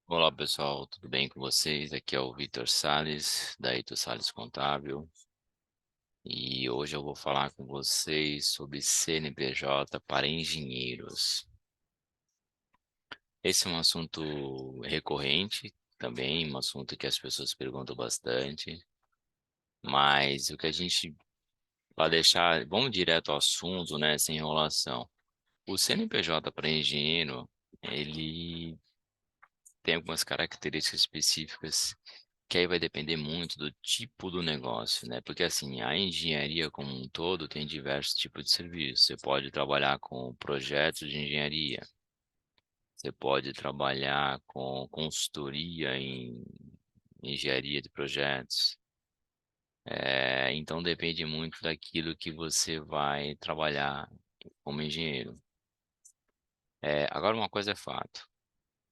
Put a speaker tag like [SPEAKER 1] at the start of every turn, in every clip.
[SPEAKER 1] Olá pessoal, tudo bem com vocês? Aqui é o Vitor Sales, da Ito Sales Contábil, e hoje eu vou falar com vocês sobre CNPJ para engenheiros. Esse é um assunto recorrente também, um assunto que as pessoas perguntam bastante, mas o que a gente vai deixar, vamos direto ao assunto, né, sem enrolação. O CNPJ para engenheiro, ele tem algumas características específicas que aí vai depender muito do tipo do negócio, né? Porque assim, a engenharia como um todo tem diversos tipos de serviços. Você pode trabalhar com projetos de engenharia, você pode trabalhar com consultoria em engenharia de projetos. Então depende muito daquilo que você vai trabalhar como engenheiro. Agora uma coisa é fato.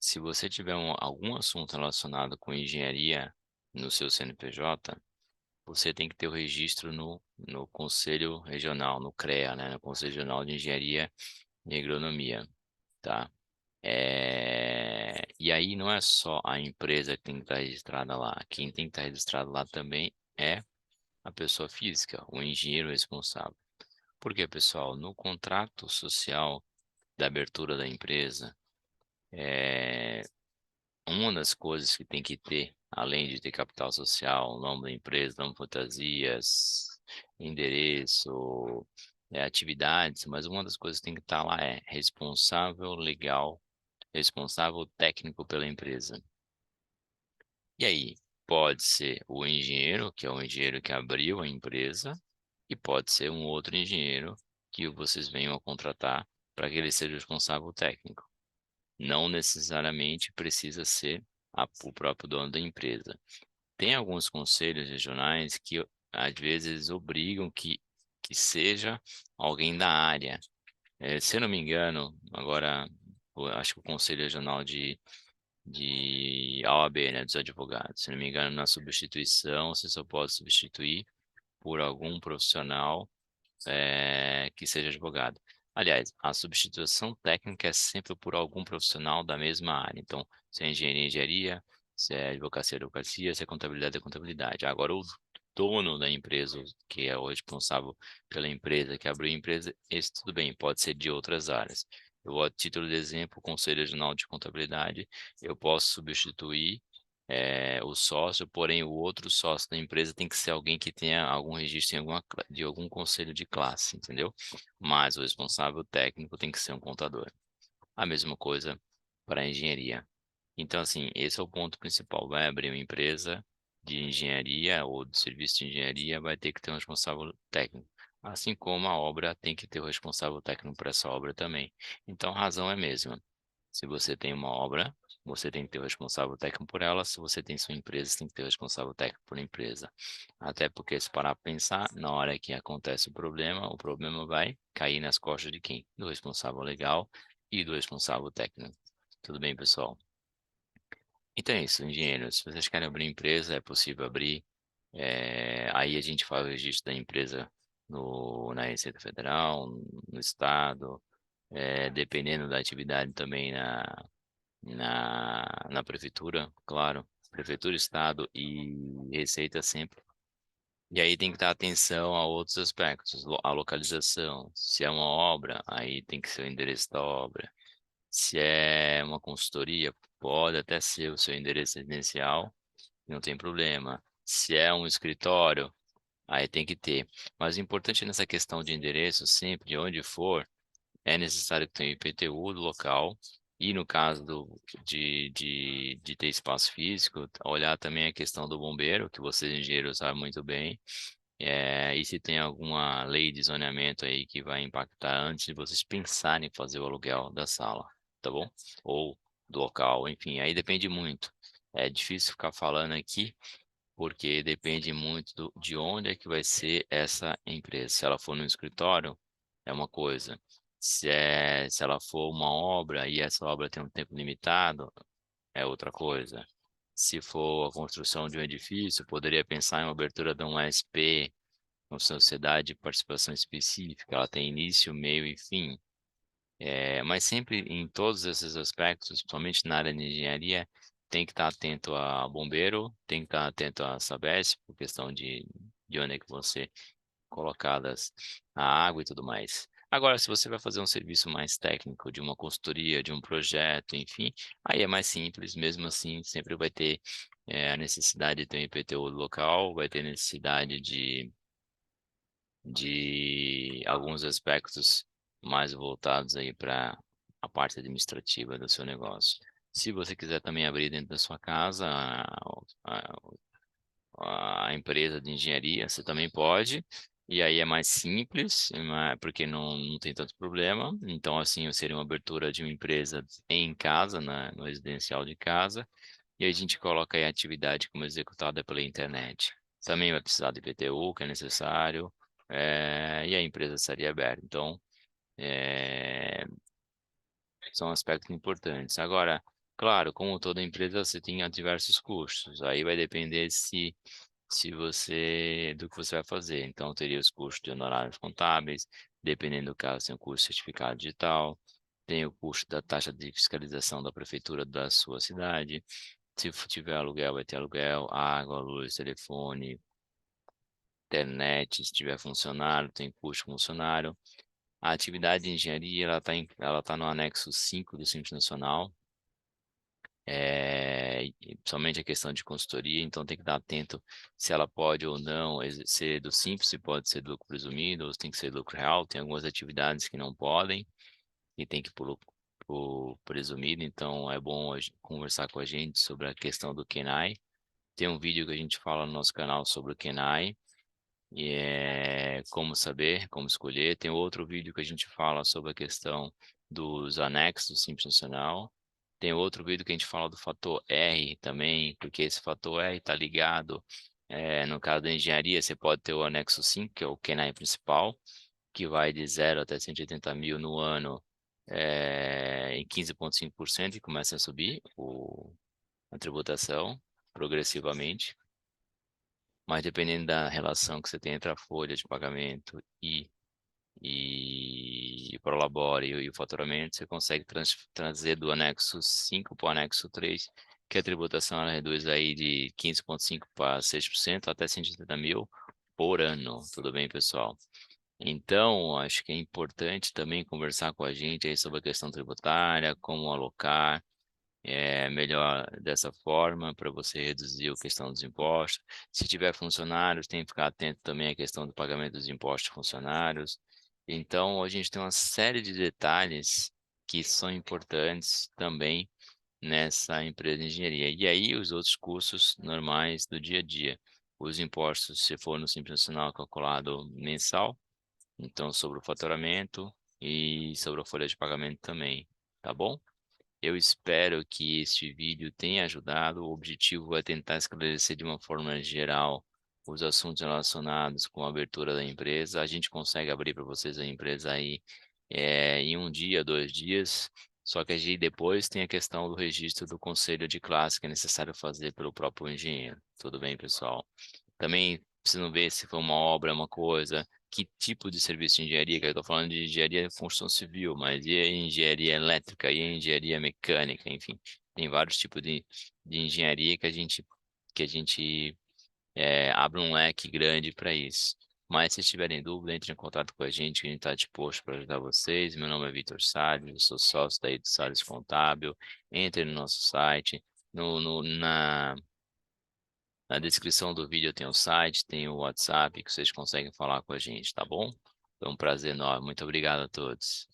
[SPEAKER 1] Se você tiver algum assunto relacionado com engenharia no seu CNPJ, você tem que ter o registro no Conselho Regional, no CREA, né? No Conselho Regional de Engenharia e Agronomia, tá? E aí não é só a empresa que tem que estar registrada lá. Quem tem que estar registrado lá também é a pessoa física, o engenheiro responsável. Porque, pessoal, no contrato social da abertura da empresa, é, uma das coisas que tem que ter, além de ter capital social, nome da empresa, nome de fantasias, endereço, atividades, mas uma das coisas que tem que estar lá é responsável legal, responsável técnico pela empresa. E aí, pode ser o engenheiro, que é o engenheiro que abriu a empresa, e pode ser um outro engenheiro que vocês venham a contratar para que ele seja o responsável técnico. Não necessariamente precisa ser o próprio dono da empresa. Tem alguns conselhos regionais que às vezes obrigam que seja alguém da área. Se eu não me engano, agora acho que o Conselho Regional de OAB, né, dos advogados, se não me engano, na substituição você só pode substituir por algum profissional que seja advogado. Aliás, a substituição técnica é sempre por algum profissional da mesma área. Então, se é engenharia, engenharia, se é advocacia, advocacia, se é contabilidade, é contabilidade. Agora, o dono da empresa, que é o responsável pela empresa, que abriu a empresa, esse tudo bem, pode ser de outras áreas. Eu vou, a título de exemplo, o Conselho Regional de Contabilidade, eu posso substituir o sócio, porém o outro sócio da empresa tem que ser alguém que tenha algum registro em de algum conselho de classe, entendeu? Mas o responsável técnico tem que ser um contador. A mesma coisa para a engenharia. Então, assim, esse é o ponto principal. Vai abrir uma empresa de engenharia ou de serviço de engenharia, vai ter que ter um responsável técnico. Assim como a obra tem que ter o responsável técnico para essa obra também. Então, a razão é a mesma. Se você tem uma obra, você tem que ter o responsável técnico por ela. Se você tem sua empresa, você tem que ter o responsável técnico por empresa. Até porque, se parar para pensar, na hora que acontece o problema vai cair nas costas de quem? Do responsável legal e do responsável técnico. Tudo bem, pessoal? Então é isso, engenheiros. Se vocês querem abrir empresa, é possível abrir. Aí a gente faz o registro da empresa na Receita Federal, no Estado, dependendo da atividade também na prefeitura, claro. Prefeitura, Estado e Receita sempre. E aí tem que dar atenção a outros aspectos, a localização. Se é uma obra, aí tem que ser o endereço da obra. Se é uma consultoria, pode até ser o seu endereço residencial, não tem problema. Se é um escritório, aí tem que ter. Mas o importante nessa questão de endereço, sempre, de onde for, é necessário que tenha o IPTU do local. E no caso de ter espaço físico, olhar também a questão do bombeiro, que vocês engenheiros sabem muito bem. E se tem alguma lei de zoneamento aí que vai impactar antes de vocês pensarem em fazer o aluguel da sala, tá bom? Ou do local, enfim, aí depende muito. É difícil ficar falando aqui, porque depende muito de onde é que vai ser essa empresa. Se ela for no escritório, é uma coisa. Se ela for uma obra e essa obra tem um tempo limitado, é outra coisa. Se for a construção de um edifício, poderia pensar em uma abertura de um SP, uma sociedade de participação específica. Ela tem início, meio e fim. Mas sempre em todos esses aspectos, principalmente na área de engenharia, tem que estar atento a bombeiro, tem que estar atento a Sabesp, por questão de onde é que você colocadas a água e tudo mais. Agora, se você vai fazer um serviço mais técnico, de uma consultoria, de um projeto, enfim, aí é mais simples, mesmo assim, sempre vai ter a necessidade de ter um IPTU local, vai ter necessidade de alguns aspectos mais voltados aí para a parte administrativa do seu negócio. Se você quiser também abrir dentro da sua casa a empresa de engenharia, você também pode, e aí é mais simples, porque não tem tanto problema. Então, assim, seria uma abertura de uma empresa em casa, no residencial de casa, e aí a gente coloca aí a atividade como executada pela internet. Também vai precisar de IPTU, que é necessário, e a empresa estaria aberta. Então, é, são aspectos importantes. Agora, claro, como toda empresa, você tem diversos custos. Aí vai depender se você do que você vai fazer. Então, teria os custos de honorários contábeis, dependendo do caso, tem o custo de certificado digital, tem o custo da taxa de fiscalização da prefeitura da sua cidade. Se tiver aluguel, vai ter aluguel, água, luz, telefone, internet. Se tiver funcionário, tem custo com funcionário. A atividade de engenharia, ela tá no anexo 5 do Simples Nacional. E somente a questão de consultoria, então tem que estar atento se ela pode ou não ser do simples, se pode ser do lucro presumido, ou se tem que ser do lucro real. Tem algumas atividades que não podem e tem que ir pro presumido, então é bom conversar com a gente sobre a questão do KENAI. Tem um vídeo que a gente fala no nosso canal sobre o KENAI, e é como saber, como escolher. Tem outro vídeo que a gente fala sobre a questão dos anexos do Simples Nacional. Tem outro vídeo que a gente fala do fator R também, porque esse fator R está ligado, no caso da engenharia, você pode ter o anexo 5, que é o KENAI principal, que vai de 0 até 180 mil no ano, em 15,5% e começa a subir a tributação progressivamente. Mas dependendo da relação que você tem entre a folha de pagamento e o Prolabore e o faturamento, você consegue trazer do anexo 5 para o anexo 3, que a tributação ela reduz aí de 15,5% para 6% até 180 mil por ano. Tudo bem, pessoal? Então, acho que é importante também conversar com a gente aí sobre a questão tributária, como alocar melhor dessa forma para você reduzir a questão dos impostos. Se tiver funcionários, tem que ficar atento também à questão do pagamento dos impostos de funcionários. Então, a gente tem uma série de detalhes que são importantes também nessa empresa de engenharia. E aí, os outros custos normais do dia a dia. Os impostos, se for no Simples Nacional, calculado mensal, então sobre o faturamento e sobre a folha de pagamento também, tá bom? Eu espero que este vídeo tenha ajudado. O objetivo é tentar esclarecer de uma forma geral os assuntos relacionados com a abertura da empresa. A gente consegue abrir para vocês a empresa aí em um dia, 2 dias. Só que aí depois tem a questão do registro do conselho de classe que é necessário fazer pelo próprio engenheiro. Tudo bem, pessoal? Também precisam ver se foi uma obra, uma coisa, que tipo de serviço de engenharia, que eu estou falando de engenharia de construção civil, mas e a engenharia elétrica, e a engenharia mecânica, enfim, tem vários tipos de engenharia que a gente abre um leque grande para isso. Mas se tiverem dúvida, entre em contato com a gente, que a gente está disposto para ajudar vocês. Meu nome é Vitor Salles, eu sou sócio daí do Salles Contábil. Entre no nosso site, na descrição do vídeo tem o site, tem o WhatsApp que vocês conseguem falar com a gente, tá bom? Foi um prazer enorme. Muito obrigado a todos.